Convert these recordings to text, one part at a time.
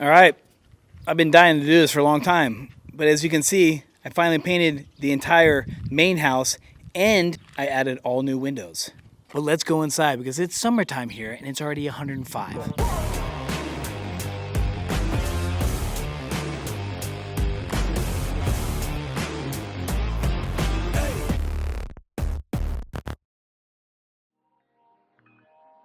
All right, I've been dying to do this for a long time, but as you can see, I finally painted the entire main house and I added all new windows. But let's go inside because it's summertime here and it's already 105.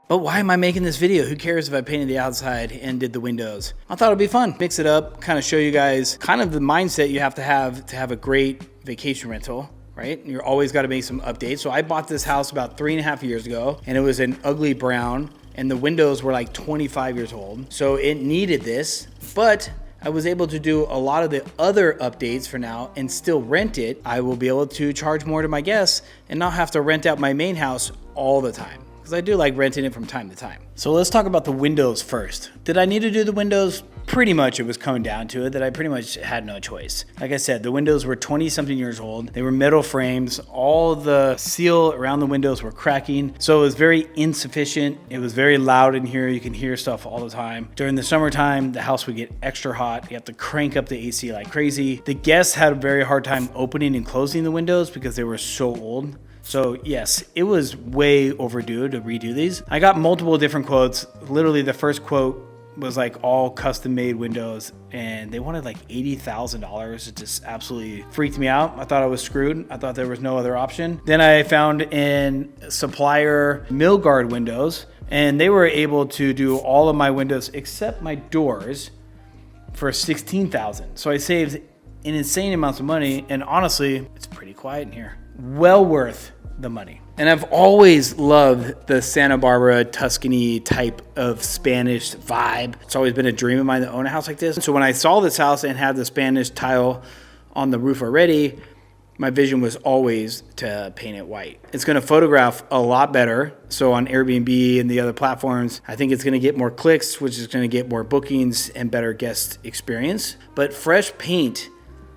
But why am I making this video? Who cares if I painted the outside and did the windows? I thought it'd be fun. Mix it up, kind of show you guys kind of the mindset you have to have a great vacation rental, right? You're always got to make some updates. So I bought this house about 3.5 years ago and it was an ugly brown and the windows were like 25 years old. So it needed this, but I was able to do a lot of the other updates for now and still rent it. I will be able to charge more to my guests and not have to rent out my main house all the time, because I do like renting it from time to time. So let's talk about the windows first. Did I need to do the windows? Pretty much it was coming down to it that I pretty much had no choice. Like I said, the windows were 20 something years old. They were metal frames. All the seal around the windows were cracking. So it was very insufficient. It was very loud in here. You can hear stuff all the time. During the summertime, the house would get extra hot. You have to crank up the AC like crazy. The guests had a very hard time opening and closing the windows because they were so old. So yes, it was way overdue to redo these. I got multiple different quotes. Literally the first quote was like all custom made windows and they wanted like $80,000. It just absolutely freaked me out. I thought I was screwed. I thought there was no other option. Then I found in supplier Milgard windows and they were able to do all of my windows except my doors for $16,000. So I saved an insane amounts of money and honestly, it's pretty quiet in here. Well worth the money. And I've always loved the Santa Barbara, Tuscany type of Spanish vibe. It's always been a dream of mine to own a house like this. So when I saw this house and had the Spanish tile on the roof already, my vision was always to paint it white. It's gonna photograph a lot better. So on Airbnb and the other platforms, I think it's gonna get more clicks, which is gonna get more bookings and better guest experience. But fresh paint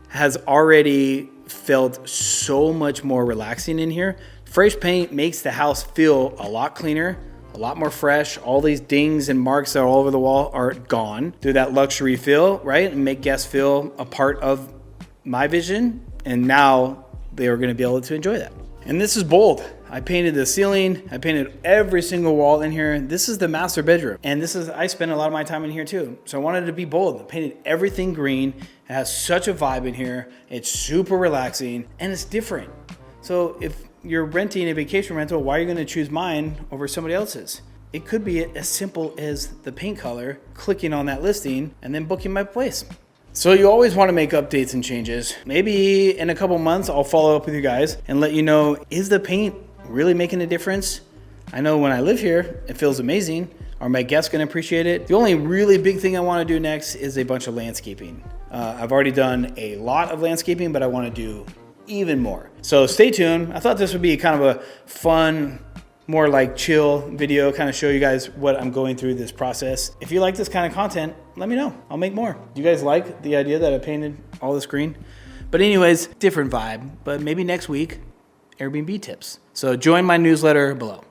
has already felt so much more relaxing in here. Fresh paint makes the house feel a lot cleaner, a lot more fresh. All these dings and marks that are all over the wall are gone through that luxury feel, right? And make guests feel a part of my vision. And now they are gonna be able to enjoy that. And this is bold. I painted the ceiling. I painted every single wall in here. This is the master bedroom. And I spent a lot of my time in here too. So I wanted to be bold. I painted everything green. It has such a vibe in here. It's super relaxing and it's different. So if you're renting a vacation rental, why are you gonna choose mine over somebody else's? It could be as simple as the paint color, clicking on that listing and then booking my place. So you always want to make updates and changes. Maybe in a couple months, I'll follow up with you guys and let you know, is the paint really making a difference? I know when I live here, it feels amazing. Are my guests gonna appreciate it? The only really big thing I wanna do next is a bunch of landscaping. I've already done a lot of landscaping, but I wanna do even more. So stay tuned. I thought this would be kind of a fun, more like chill video, kind of show you guys what I'm going through this process. If you like this kind of content, let me know. I'll make more. Do you guys like the idea that I painted all this green? But anyways, different vibe, but maybe next week, Airbnb tips. So join my newsletter below.